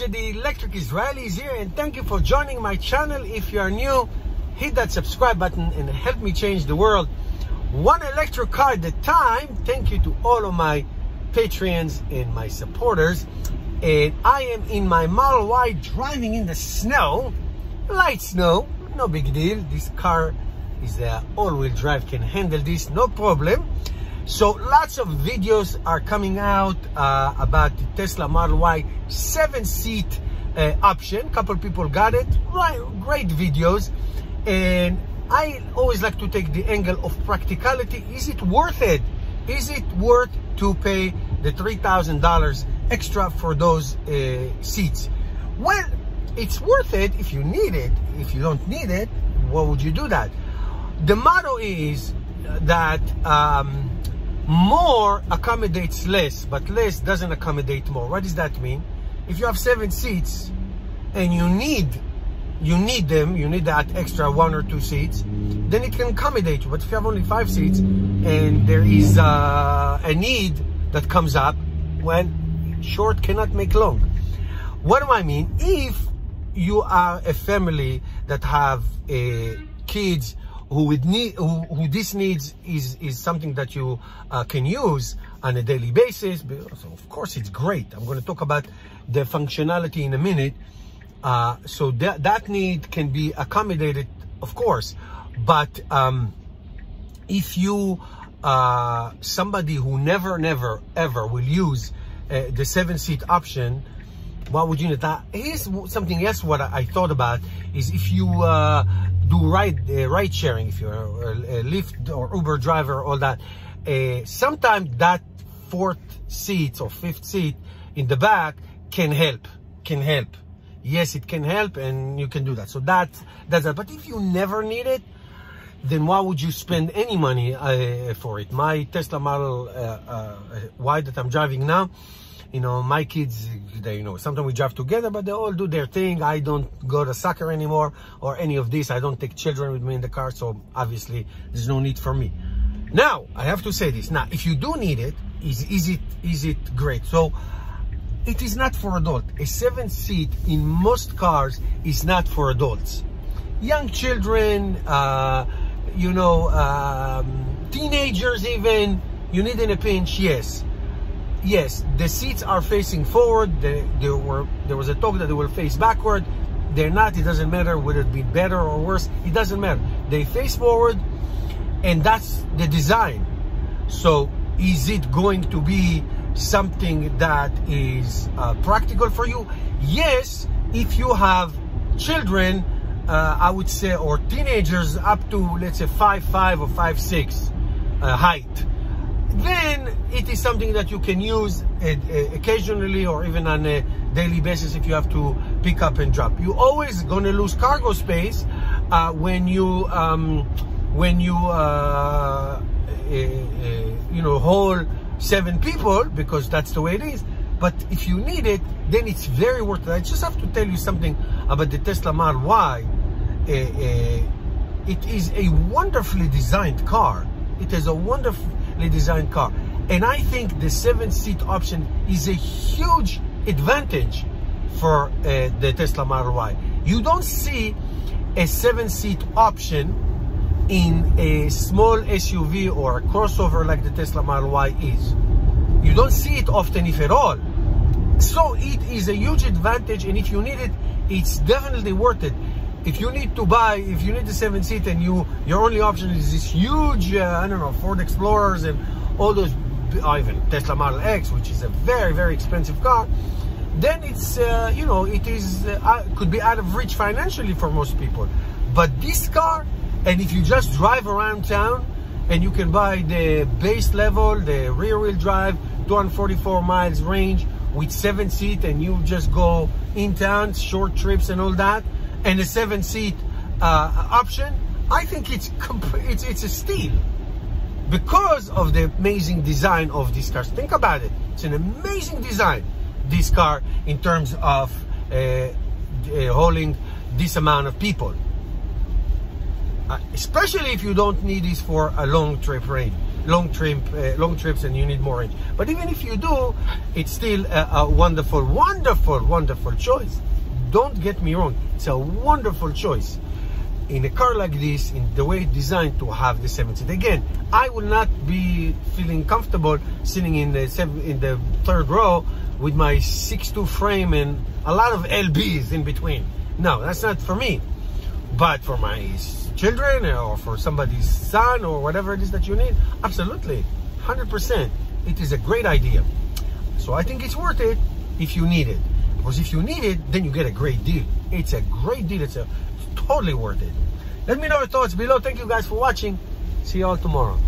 Moshe, the Electric Israeli, is here, and thank you for joining my channel. If you are new, hit that subscribe button and help me change the world one electric car at a time. Thank you to all of my Patreons and my supporters. And I am in my Model Y driving in the snow, light snow, no big deal. This car is all-wheel drive, can handle this, no problem. So lots of videos are coming out about the Tesla Model Y 7-seat option. Couple people got it, right? Great videos. And I always like to take the angle of practicality. Is it worth it? Is it worth to pay the $3,000 extra for those seats? Well, it's worth it if you need it. If you don't need it, why would you do that? The motto is that more accommodates less, but less doesn't accommodate more. What does that mean? If you have 7 seats and you need that extra 1 or 2 seats, then it can accommodate you. But if you have only 5 seats and there is a need that comes up, well, short cannot make long. What do I mean? If you are a family that have kids who this needs is something that you can use on a daily basis, so of course it's great. I'm going to talk about the functionality in a minute. So that need can be accommodated, of course. But if you somebody who never ever will use the 7-seat option, what would you need? Here's something else. What I thought about is if you do ride sharing, if you're a Lyft or Uber driver, all that, sometimes that 4th seat or 5th seat in the back can help. Yes, it can help, and you can do that. So that's that. But if you never need it, then why would you spend any money for it? My Tesla Model Y that I'm driving now, you know, my kids, they, you know, sometimes we drive together, but they all do their thing. I don't go to soccer anymore or any of this. I don't take children with me in the car, so obviously there's no need for me. Now, I have to say this. Now, if you do need it, is it great? So it is not for adults. A 7-seat in most cars is not for adults. Young children, you know, teenagers even, you need in a pinch, yes. Yes, the seats are facing forward. There was a talk that they will face backward. They're not. It doesn't matter whether it be better or worse. It doesn't matter. They face forward, and that's the design. So is it going to be something that is practical for you? Yes, if you have children, I would say, or teenagers up to, let's say, 5'5" or 5'6" height, then it is something that you can use occasionally or even on a daily basis if you have to pick up and drop. You're always going to lose cargo space when you you know, hold 7 people, because that's the way it is. But if you need it, then it's very worth it. I just have to tell you something about the Tesla Model Y. It is a wonderfully designed car. It is a wonderfully designed car. And I think the 7-seat option is a huge advantage for the Tesla Model Y. You don't see a 7-seat option in a small SUV or a crossover like the Tesla Model Y is. You don't see it often, if at all. So it is a huge advantage, and if you need it, it's definitely worth it. If you need to buy, if you need the 7-seat and your only option is this huge, I don't know, Ford Explorers and all those, even Tesla Model X, which is a very, very expensive car, then it's, you know, it is, could be out of reach financially for most people. But this car, and if you just drive around town and you can buy the base level, the rear-wheel drive, 244 miles range with 7-seat, and you just go in town, short trips and all that, and a 7-seat option, I think it's a steal because of the amazing design of these cars. Think about it. It's an amazing design, this car, in terms of holding this amount of people. Especially if you don't need this for a long trip range. long trips and you need more range. But even if you do, it's still a wonderful, wonderful, wonderful choice. Don't get me wrong, it's a wonderful choice. In a car like this, in the way it's designed to have the 7-seat. Again, I will not be feeling comfortable sitting in the third row with my 6'2" frame and a lot of LBs in between. No, that's not for me. But for my children or for somebody's son or whatever it is that you need, absolutely, 100%. It is a great idea. So I think it's worth it if you need it. Because if you need it, then you get a great deal. It's a great deal. It's totally worth it. Let me know your thoughts below. Thank you guys for watching. See you all tomorrow.